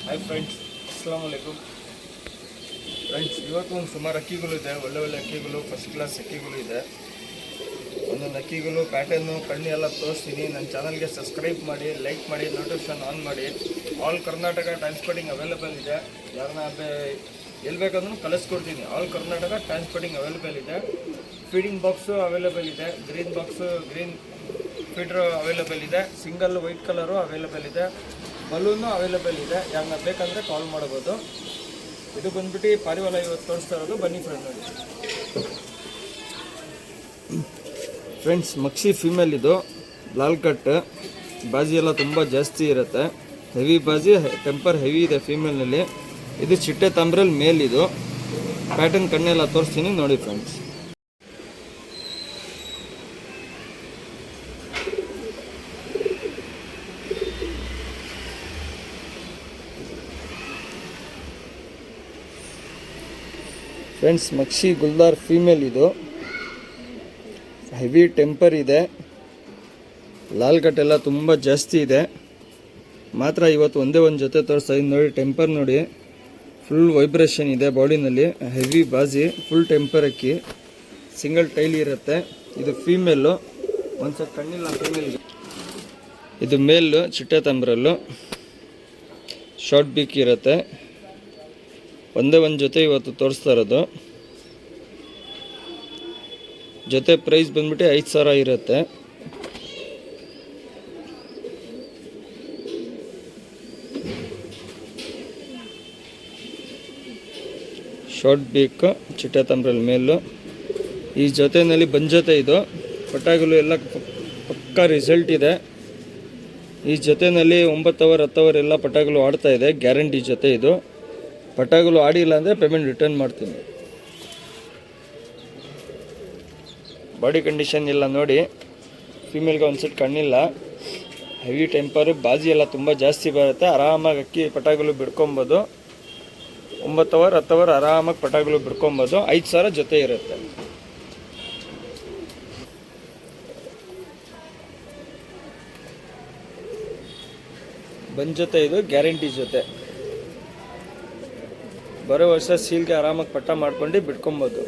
Hi friends, ಅಸ್ಸಲಾಮು ಅಲೈಕುಮ್. Friends, ಇವತ್ತು ಒಂದು ಸುಮಾರು ಅಕ್ಕಿಗಳು ಇದೆ. ಒಳ್ಳೆ ಅಕ್ಕಿಗಳು, ಫಸ್ಟ್ ಕ್ಲಾಸ್ ಅಕ್ಕಿಗಳು ಇದೆ. ಒಂದೊಂದು ಅಕ್ಕಿಗಳು ಪ್ಯಾಟರ್ನು ಕಣ್ಣು ಎಲ್ಲ ತೋರಿಸ್ತೀನಿ. ನನ್ನ ಚಾನಲ್ಗೆ ಸಬ್ಸ್ಕ್ರೈಬ್ ಮಾಡಿ, ಲೈಕ್ ಮಾಡಿ, ನೋಟಿಫಿಕೇಶನ್ ಆನ್ ಮಾಡಿ. ಆಲ್ ಕರ್ನಾಟಕ ಟ್ರಾನ್ಸ್ಪೋರ್ಟಿಂಗ್ ಅವೈಲೇಬಲ್ ಇದೆ. ಯಾರನ್ನ ಎಲ್ಲಿ ಬೇಕಂದ್ರೂ ಕಳಿಸ್ಕೊಡ್ತೀನಿ. ಆಲ್ ಕರ್ನಾಟಕ ಟ್ರಾನ್ಸ್ಪೋರ್ಟಿಂಗ್ ಅವೈಲೇಬಲ್ ಇದೆ. ಫೀಡಿಂಗ್ ಬಾಕ್ಸು ಅವೈಲೇಬಲ್ ಇದೆ. ಗ್ರೀನ್ ಬಾಕ್ಸು, ಗ್ರೀನ್ ಫೀಡ್ರು ಅವೈಲೇಬಲ್ ಇದೆ. ಸಿಂಗಲ್ ವೈಟ್ ಕಲರು ಅವೈಲೇಬಲ್ ಇದೆ. ಬಲೂನು ಅವೈಲೇಬಲ್ ಇದೆ. ಯಾರನ್ನ ಬೇಕಂದರೆ ಕಾಲ್ ಮಾಡ್ಬೋದು. ಇದು ಬಂದ್ಬಿಟ್ಟು ಪಾರಿವಾಳ ಇವತ್ತು ತೋರಿಸ್ತಾ ಇರೋದು. ಬನ್ನಿ ಫ್ರೆಂಡ್ ನೋಡಿ. ಫ್ರೆಂಡ್ಸ್, ಮಕ್ಷಿ ಫೀಮೇಲ್ ಇದು. ಲಾಲ್ ಕಟ್ ಬಾಜಿ ಎಲ್ಲ ತುಂಬ ಜಾಸ್ತಿ ಇರುತ್ತೆ. ಹೆವಿ ಬಾಜಿ, ಟೆಂಪರ್ ಹೆವಿ ಇದೆ ಫೀಮೇಲ್ನಲ್ಲಿ. ಇದು ಚಿಟ್ಟೆ ತಾಮ್ರಲ್ಲಿ ಮೇಲ್. ಇದು ಪ್ಯಾಟರ್ನ್ ಕಣ್ಣೆಲ್ಲ ತೋರಿಸ್ತೀನಿ ನೋಡಿ ಫ್ರೆಂಡ್ಸ್. ಫ್ರೆಂಡ್ಸ್, ಮಕ್ಷಿ ಗುಲ್ದಾರ್ ಫೀಮೇಲ್ ಇದು. ಹೆವಿ ಟೆಂಪರ್ ಇದೆ. ಲಾಲ್ ಕಟ್ ಎಲ್ಲ ತುಂಬ ಜಾಸ್ತಿ ಇದೆ. ಮಾತ್ರ ಇವತ್ತು ಒಂದೇ ಒಂದು ಜೊತೆ ತೋರಿಸ್ತಾ ಇದ್ದೀನಿ ನೋಡಿ. ಟೆಂಪರ್ ನೋಡಿ, ಫುಲ್ ವೈಬ್ರೇಷನ್ ಇದೆ ಬಾಡಿನಲ್ಲಿ. ಹೆವಿ ಬಾಜಿ, ಫುಲ್ ಟೆಂಪರ್ ಅಕ್ಕಿ. ಸಿಂಗಲ್ ಟೈಲ್ ಇರುತ್ತೆ. ಇದು ಫೀಮೇಲು. ಒಂದ್ಸಲ ಕಣ್ಣಿಲ್ಲ ಫೀಮೇಲ್ಗೆ. ಇದು ಮೇಲು, ಚಿಟ್ಟೆ ತಂಬ್ರಲ್ಲು. ಶಾರ್ಟ್ ಬೀಕ್ ಇರುತ್ತೆ. ಒಂದೇ ಒಂದು ಜೊತೆ ಇವತ್ತು ತೋರಿಸ್ತಾ ಇರೋದು. ಜೊತೆ ಪ್ರೈಸ್ ಬಂದ್ಬಿಟ್ಟು 5,000 ಇರುತ್ತೆ. ಶಾರ್ಟ್ ಬೀಕ್, ಚಿಟ್ಟೆ ತಂಬ್ರಲ್ಲಿ ಮೇಲು. ಈ ಜೊತೆಯಲ್ಲಿ ಬಂಜೊತೆ ಇದು. ಪಟಾಗಲು ಎಲ್ಲ ಪಕ್ಕಾ ರಿಸಲ್ಟ್ ಇದೆ. ಈ ಜೊತೆಯಲ್ಲಿ 9 ಅವರ್ 10 ಅವರ್ ಎಲ್ಲ ಪಟಾಗಲು ಆಡ್ತಾ ಇದೆ. ಗ್ಯಾರಂಟಿ ಜೊತೆ ಇದು. ಪಟಾಗಲು ಆಡಿಲ್ಲ ಅಂದರೆ ಪೇಮೆಂಟ್ ರಿಟರ್ನ್ ಮಾಡ್ತೀನಿ. ಬಾಡಿ ಕಂಡೀಷನ್ ಎಲ್ಲ ನೋಡಿ. ಫೀಮೇಲ್ಗೆ ಒಂದು ಸೆಟ್ ಕಣ್ಣಿಲ್ಲ. ಹೆವಿ ಟೆಂಪರು, ಬಾಜಿ ಎಲ್ಲ ತುಂಬ ಜಾಸ್ತಿ ಬರುತ್ತೆ. ಆರಾಮಾಗಿ ಅಕ್ಕಿ ಪಟಾಗಲು ಬಿಡ್ಕೊಬೋದು. 9 ಅವರ್ 10 ಅವರ್ ಆರಾಮಾಗಿ ಪಟಾಗಲು ಬಿಡ್ಕೊಬೋದು. 5,000 ಜೊತೆ ಇರುತ್ತೆ. ಬಂದ್ ಜೊತೆ ಇದು, ಗ್ಯಾರಂಟಿ ಜೊತೆ. ಬರೋ ವರ್ಷ ಸೀಲ್ಗೆ ಆರಾಮಾಗಿ ಪಟ್ಟ ಮಾಡ್ಕೊಂಡು ಬಿಟ್ಕೊಬೋದು.